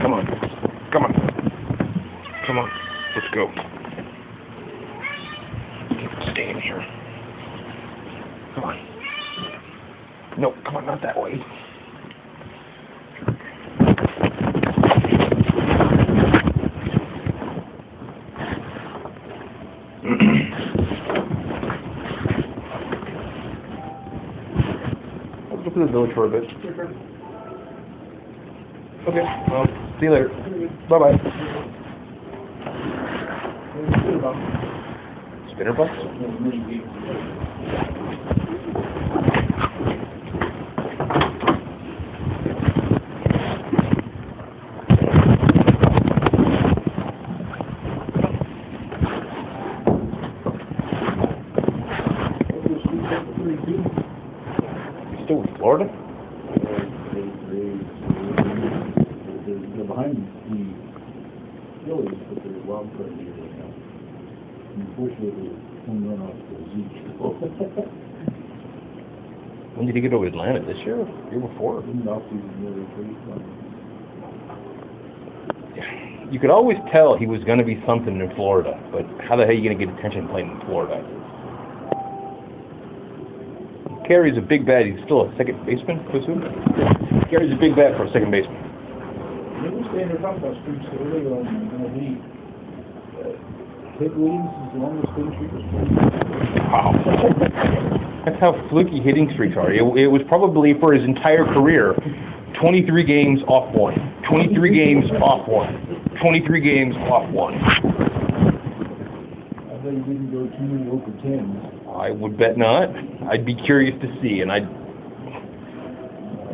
Come on. Come on. Come on. Let's go. Stay in here. Come on. No, come on, not that way. Let's go to the village for a bit. Okay, well, see you later. Bye-bye. Spinner bus? You still in Florida? They're behind the Phillies, but they're wild card here right now. Unfortunately, home run off the Zeke. When did he get over to Atlanta? This year? Year before? You could always tell he was going to be something in Florida, but how the hell are you going to get attention playing in Florida? Carey's a big bat. He's still a second baseman, presume? Carey's a big bat for a second baseman. They were saying they're talking about streaks earlier on MLB. Ted Williams is the longest hitting streak was 20. Wow. That's how fluky hitting streaks are. It was probably for his entire career, 23 games off one, 23 games off one, 23 games off one. I bet he didn't go too many over 10s. I would bet not. I'd be curious to see, and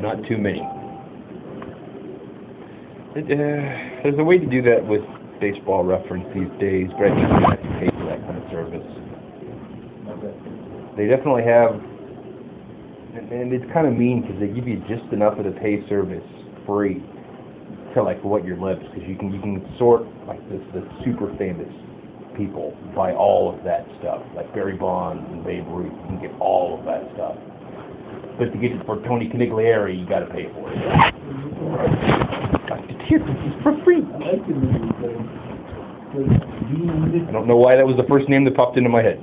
not too many. There's a way to do that with Baseball Reference these days, but I think you have to pay for that kind of service. They definitely have, and it's kind of mean because they give you just enough of the pay service free to like what your lips, because you can sort like the super famous people by all of that stuff, like Barry Bonds and Babe Ruth. You can get all of that stuff, but to get it for Tony Canigliere, you got to pay for it. It's here for free. I don't know why that was the first name that popped into my head.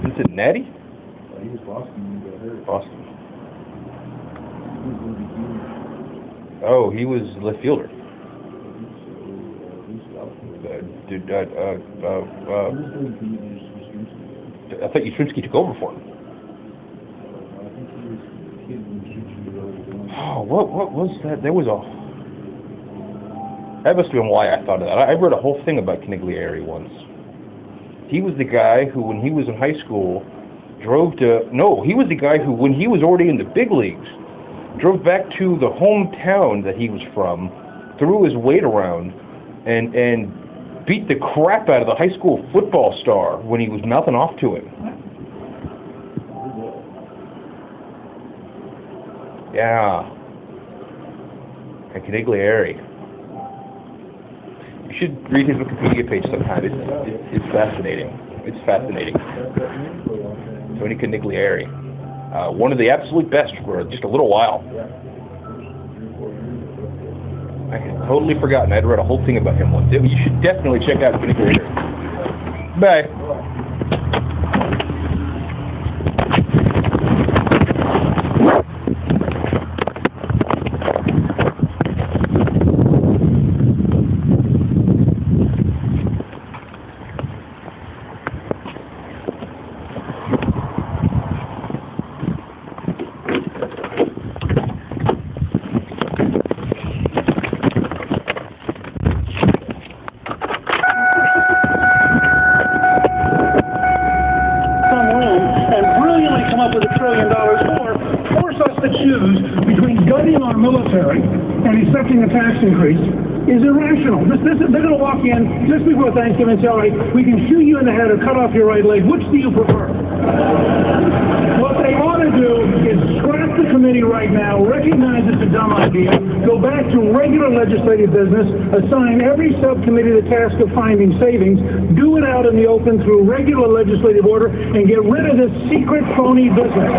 Is it Natty? He was Boston when he got hurt. Boston. Oh, he was left fielder. I thought Yastrzemski took over for him. Oh, what was that? There was a... That must have been why I thought of that. I read a whole thing about Canigliere once. He was the guy who, when he was in high school, drove to... No, he was the guy who, when he was already in the big leagues, drove back to the hometown that he was from, threw his weight around, and beat the crap out of the high school football star when he was mouthing off to him. Yeah. And Canigliere. You should read his Wikipedia page sometime. It's fascinating. It's fascinating. Tony Canigliere. One of the absolute best for just a little while. I had totally forgotten. I'd read a whole thing about him once. You should definitely check out Canigliere. Bye. Military and expecting a tax increase is irrational. They're going to walk in just before Thanksgiving and say, all right, we can shoot you in the head or cut off your right leg. Which do you prefer? Well, they ought to do is scrap the committee right now, recognize it's a dumb idea, go back to regular legislative business, assign every subcommittee the task of finding savings, do it out in the open through regular legislative order, and get rid of this secret phony business.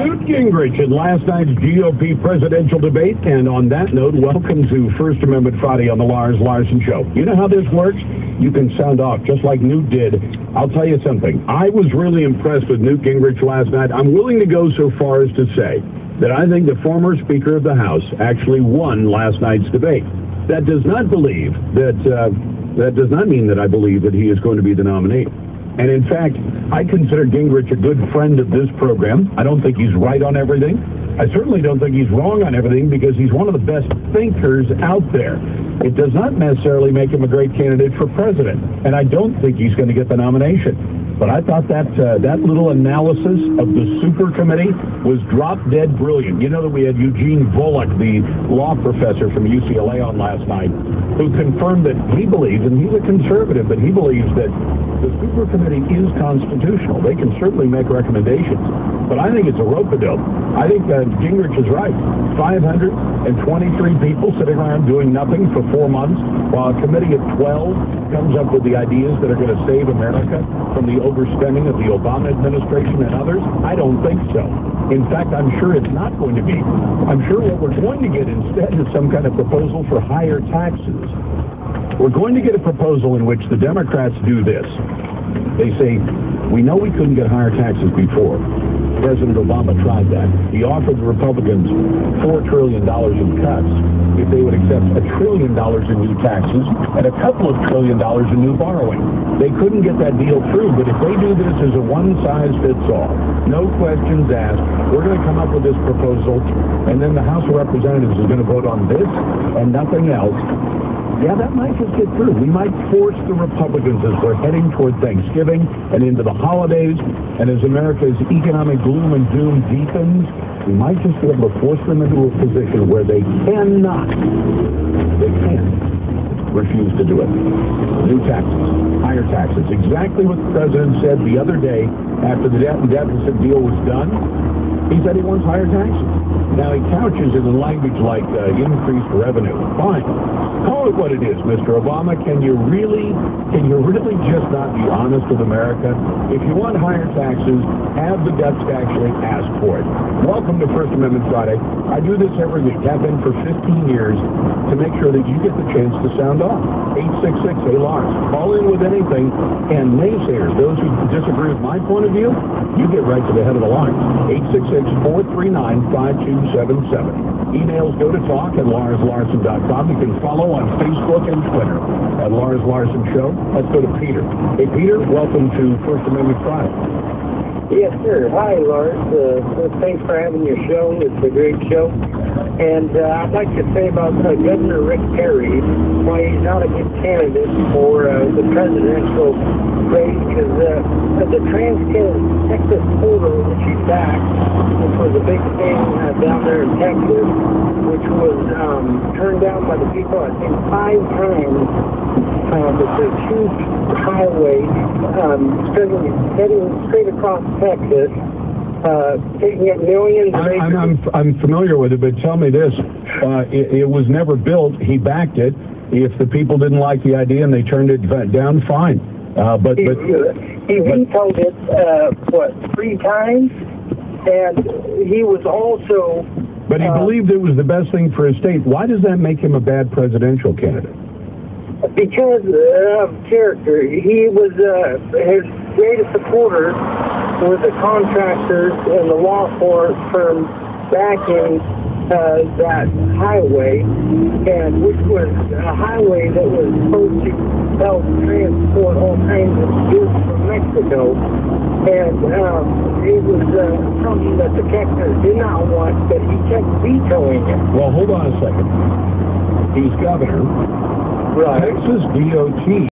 Newt Gingrich in last night's GOP presidential debate. And on that note, welcome to First Amendment Friday on the Lars Larson Show. You know how this works? You can sound off just like Newt did. I'll tell you something. I was really impressed with Newt Gingrich last night. I'm willing to go so far as to say that I think the former Speaker of the House actually won last night's debate. That does not mean that I believe that he is going to be the nominee. And in fact, I consider Gingrich a good friend of this program. I don't think he's right on everything. I certainly don't think he's wrong on everything because he's one of the best thinkers out there. It does not necessarily make him a great candidate for president, and I don't think he's going to get the nomination. But I thought that little analysis of the super committee was drop-dead brilliant. You know that we had Eugene Volokh, the law professor from UCLA, on last night, who confirmed that he believes, and he's a conservative, but he believes that the super committee is constitutional. They can certainly make recommendations, but I think it's a rope-a-dope. I think Gingrich is right. 523 people sitting around doing nothing for 4 months, while a committee of 12 comes up with the ideas that are going to save America from the overspending of the Obama administration and others. I don't think so. In fact, I'm sure it's not going to be. I'm sure what we're going to get instead is some kind of proposal for higher taxes. We're going to get a proposal in which the Democrats do this. They say, we know we couldn't get higher taxes before. President Obama tried that. He offered the Republicans $4 trillion in cuts if they would accept $1 trillion in new taxes and a couple of $1 trillion in new borrowing. They couldn't get that deal through, but if they do this as a one-size-fits-all, no questions asked, we're going to come up with this proposal, and then the House of Representatives is going to vote on this and nothing else. Yeah, that might just get through. We might force the Republicans as we're heading toward Thanksgiving and into the holidays, and as America's economic gloom and doom deepens, we might just be able to force them into a position where they can't refuse to do it. New taxes, higher taxes. Exactly what the president said the other day after the deficit deal was done. He said he wants higher taxes. Now he couches it in language like increased revenue. Fine. Call it what it is, Mr. Obama. Can you really just not be honest with America? If you want higher taxes, have the guts to actually ask for it. Welcome to First Amendment Friday. I do this every week. I've been for 15 years to make sure that you get the chance to sound off. 866-A-LARS. Call in with anything. And naysayers, those who disagree with my point of view, you get right to the head of the line. 866-439-5277. Emails go to talk@LarsLarson.com. You can follow on Facebook and Twitter at Lars Larson Show. Let's go to Peter. Hey, Peter, welcome to First Amendment Friday. Yes, sir. Hi, Lars. Thanks for having your show. It's a great show. And I'd like to say about Governor Rick Perry, why he's not a good candidate for the presidential race, because the Trans-Texas corridor, which he backed, which was a big thing down there in Texas, which was turned down by the people, I think, 5 times. It's a huge highway heading straight across Texas, taking up millions of acres. I'm familiar with it, but tell me this. It was never built. He backed it. If the people didn't like the idea and they turned it down, fine. But he vetoed it, 3 times? And he was also... But he believed it was the best thing for his state. Why does that make him a bad presidential candidate? Because of character. He was, his greatest supporters were the contractors and the law firms backing that highway, and which was a highway that was supposed to help transport all kinds of goods from Mexico. And it was something that the Texans did not want, but he kept vetoing it. Well, hold on a second. He's governor. Right. Texas DOT